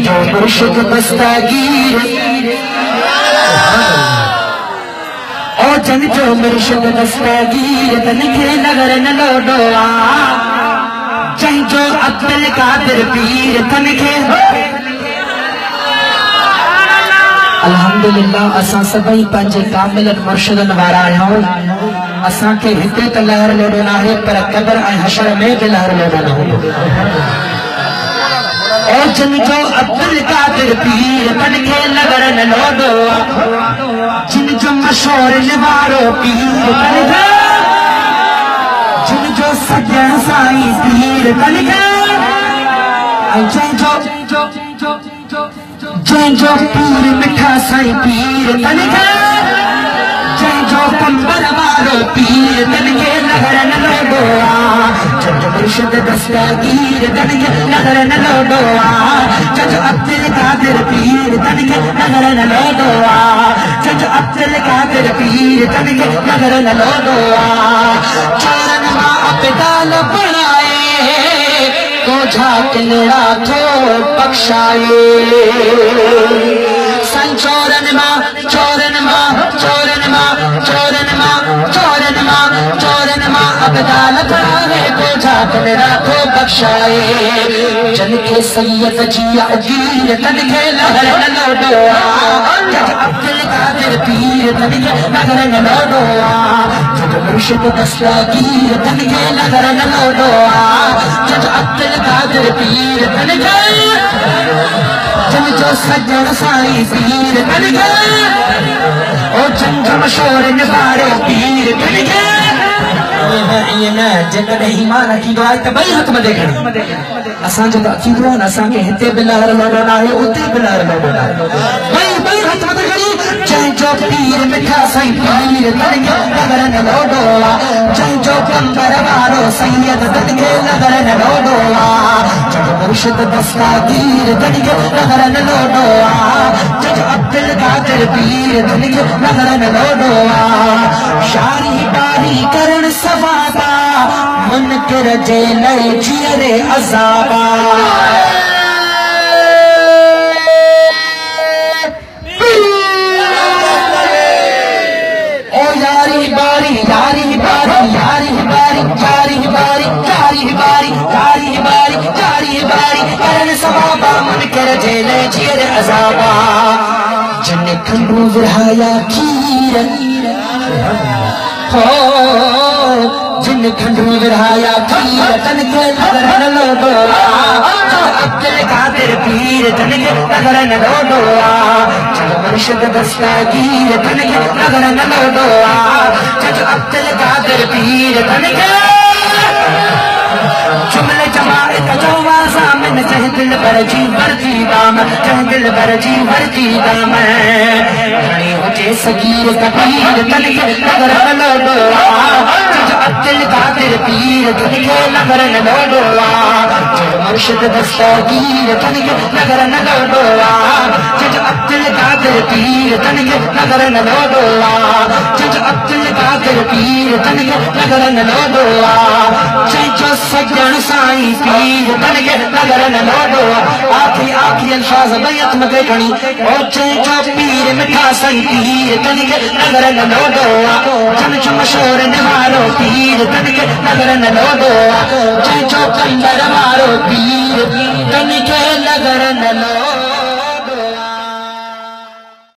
जो मुर्शिद दस्तगीर और जन जो मुर्शिद दस्तगीर तन के नगर न लोडो जन जो अब्दुल कादिर पीर तन के अल्हम्दुलिल्लाह असां सभई पंहिंजे कामिल मुर्शिदनि वारा आहियूं। असांखे हिते त लहर लोॾो नाहे पर क़ब्र ऐं हशर में बि लहर लोॾो न हूंदो। ओ जिन जो अब्दुल कादिर पीर तन खे नगर न लोॾो जिन जो मशहूर निवारो पीर तन खे जिन जो सजण साईं पीर तन खे ऐं जंहिंजो पीर मिठा साईं पीर तन खे जंहिंजो कंबर वारो पीर तन खे नगर न लोॾो जंहिंजो मुर्शिद दस्तगीर तन खे नगर न लोॾो जंहिंजो अब्दुल कादिर पीर तन खे नगर न लोॾो जंहिंजो अब्दुल कादिर पीर तन खे नगर न लोॾो चोरनि मां अब्दाल बणाए कोझा किलड़ा थो बख्शाए सन चोरनि मां अब्दाल बणाए कोझा किलड़ा थो बख्शाए जन खे सैयद जी अजीर तन खे नगर न लोॾो जंहिंजो अब्दुल कादिर पीर तन खे नगर न लोॾो जंहिंजो मुर्शिद दस्तगीर तन खे नगर न लोॾो जंहिंजो अब्दुल कादिर पीर तन खे जंहिंजो सजण साईं पीर तन खे ओ जंहिंजो मशहूर निवारो पीर तन खे जेकॾहिं ईमान अकीदो आहे त ॿई हथ मथे खणी असांजो त अकीदो आहे न असांखे हिते बि लहर लोॾो नाहे उते बि लहर लोॾो नाहे ॿई हथ मथे खणी जंहिंजो पीर मिठा साईं पीर तन खे नगर न लोॾो जंहिंजो कंबर वारो सैयद तन खे नगर न लोॾो जंहिंजो मुर्शिद दस्तगीर तन खे नगर न लोॾो जंहिंजो अब्दुल कादिर पीर तन खे नगर न लोॾो शारी बारी करण सवाबा मुनकिर जे लए जीअरे अज़ाबा ओ यारी बारी यारी बारी यारी बारी यारी बारी यारी बारी यारी बारी यारी बारी करण सवाबा मुनकिर जे लए जीअरे अज़ाबा जिन खंडू विरहाया खीर हो जिन खंडू विरहाया खीर तन खे नगर न लोॾो अब्दुल कादिर पीर तन खे नगर न लोॾो जंहिंजो मुर्शिद दस्तगीर तन खे नगर न लोॾो जंहिंजो अब्दुल कादिर पीर तन खे जुमले जमात जो वाज़ामिन चाहे दिल भर जी वर्दी दाम चाहे दिल भर जी वर्दी दाम घणी हुजे सगीर कबीर तन खे नगर न लोॾो जंहिंजो अब्दुल कादिर पीर तन खे नगर न लोॾो जंहिंजो मुर्शिद दस्तगीर तन खे नगर न लोॾो जंहिंजो अब्दुल कादिर पीर तन खे नगर न लोॾो जंहिंजो अब्दुल कादिर पीर तन खे नगर न लोॾो जंहिंजो सजण साईं पीर तन खे नगर न लोॾो आखिरी अल्फाज़ बैत मथे खणी ओ जंहिंजो पीर मिठा साईं पीर तन खे नगर न लोॾो जंहिंजो मशहूर निवारो पीर तन खे नगर न लोॾो जंहिंजो कंबर वारो पीर तन खे नगर न लोॾो।